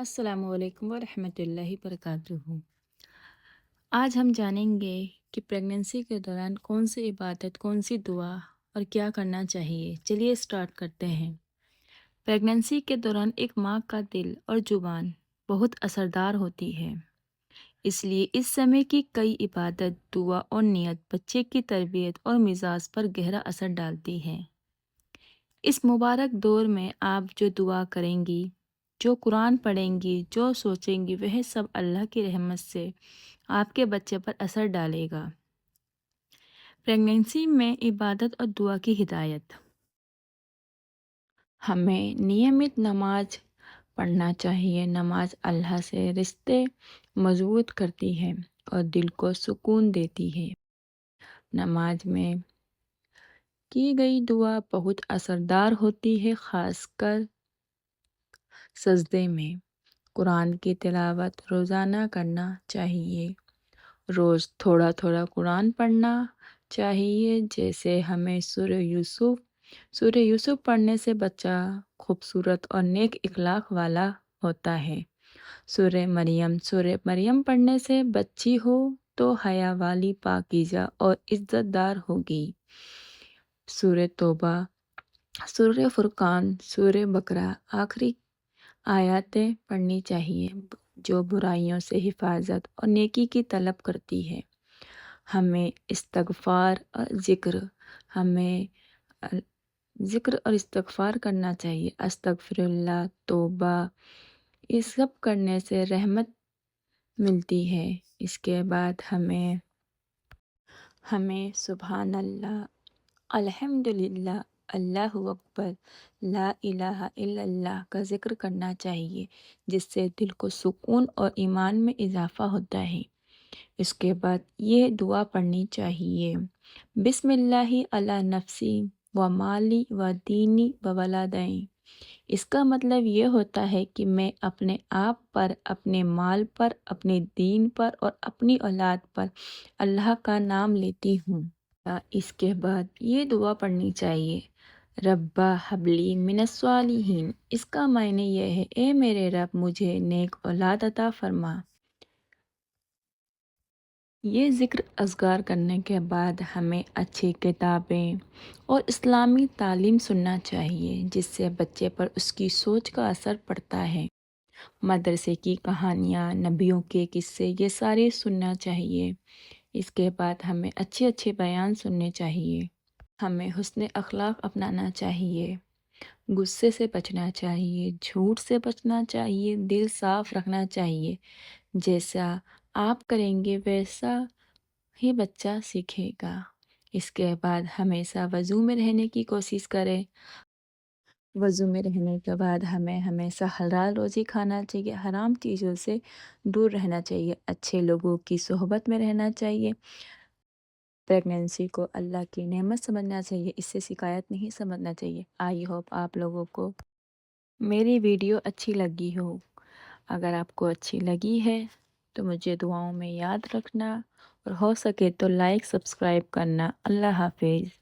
السلام علیکم ورحمۃ اللہ وبرکاتہ۔ آج ہم جانیں گے کہ پریگننسی کے دوران کون سی عبادت، کون سی دعا اور کیا کرنا چاہیے۔ چلیے اسٹارٹ کرتے ہیں۔ پریگننسی کے دوران ایک ماں کا دل اور زبان بہت اثردار ہوتی ہے، اس لیے اس سمے کی کئی عبادت، دعا اور نیت بچے کی تربیت اور مزاج پر گہرا اثر ڈالتی ہے۔ اس مبارک دور میں آپ جو دعا کریں گی، جو قرآن پڑھیں گی، جو سوچیں گی، وہ سب اللہ کی رحمت سے آپ کے بچے پر اثر ڈالے گا۔ پریگننسی میں عبادت اور دعا کی ہدایت۔ ہمیں نیمت نماز پڑھنا چاہیے۔ نماز اللہ سے رشتے مضبوط کرتی ہے اور دل کو سکون دیتی ہے۔ نماز میں کی گئی دعا بہت اثردار ہوتی ہے، خاص کر سجدے میں۔ قرآن کی تلاوت روزانہ کرنا چاہیے۔ روز تھوڑا تھوڑا قرآن پڑھنا چاہیے، جیسے ہمیں سورہ یوسف پڑھنے سے بچہ خوبصورت اور نیک اخلاق والا ہوتا ہے۔ سورہ مریم پڑھنے سے بچی ہو تو حیا والی، پاکیزہ اور عزت دار ہوگی۔ سورہ توبہ، سورہ فرقان، سورہ بقرہ آخری آیاتیں پڑھنی چاہیے جو برائیوں سے حفاظت اور نیکی کی طلب کرتی ہے۔ ہمیں ذکر اور استغفار کرنا چاہیے۔ استغفر اللہ، توبہ، یہ سب کرنے سے رحمت ملتی ہے۔ اس کے بعد ہمیں سبحان اللہ، الحمدللہ، اللہ اکبر، لا الہ الا اللہ کا ذکر کرنا چاہیے، جس سے دل کو سکون اور ایمان میں اضافہ ہوتا ہے۔ اس کے بعد یہ دعا پڑھنی چاہیے: بسم اللہ علی نفسی و مالی و دینی و ولدین۔ اس کا مطلب یہ ہوتا ہے کہ میں اپنے آپ پر، اپنے مال پر، اپنے دین پر اور اپنی اولاد پر اللہ کا نام لیتی ہوں۔ اس کے بعد یہ دعا پڑھنی چاہیے: ربّ ہب لی من الصالحین۔ اس کا معنی یہ ہے: اے میرے رب، مجھے نیک اولاد عطا فرما۔ یہ ذکر اذکار کرنے کے بعد ہمیں اچھی کتابیں اور اسلامی تعلیم سننا چاہیے، جس سے بچے پر اس کی سوچ کا اثر پڑتا ہے۔ مدرسے کی کہانیاں، نبیوں کے قصے، یہ سارے سننا چاہیے۔ اس کے بعد ہمیں اچھے اچھے بیان سننے چاہیے۔ ہمیں حسن اخلاق اپنانا چاہیے، غصے سے بچنا چاہیے، جھوٹ سے بچنا چاہیے، دل صاف رکھنا چاہیے۔ جیسا آپ کریں گے ویسا ہی بچہ سیکھے گا۔ اس کے بعد ہمیشہ وضو میں رہنے کی کوشش کریں۔ وضو میں رہنے کے بعد ہمیں ہمیشہ حلال روزی کھانا چاہیے، حرام چیزوں سے دور رہنا چاہیے، اچھے لوگوں کی صحبت میں رہنا چاہیے۔ پریگننسی کو اللہ کی نعمت سمجھنا چاہیے، اس سے شکایت نہیں سمجھنا چاہیے۔ آئی ہوپ آپ لوگوں کو میری ویڈیو اچھی لگی ہو۔ اگر آپ کو اچھی لگی ہے تو مجھے دعاؤں میں یاد رکھنا، اور ہو سکے تو لائک، سبسکرائب کرنا۔ اللہ حافظ۔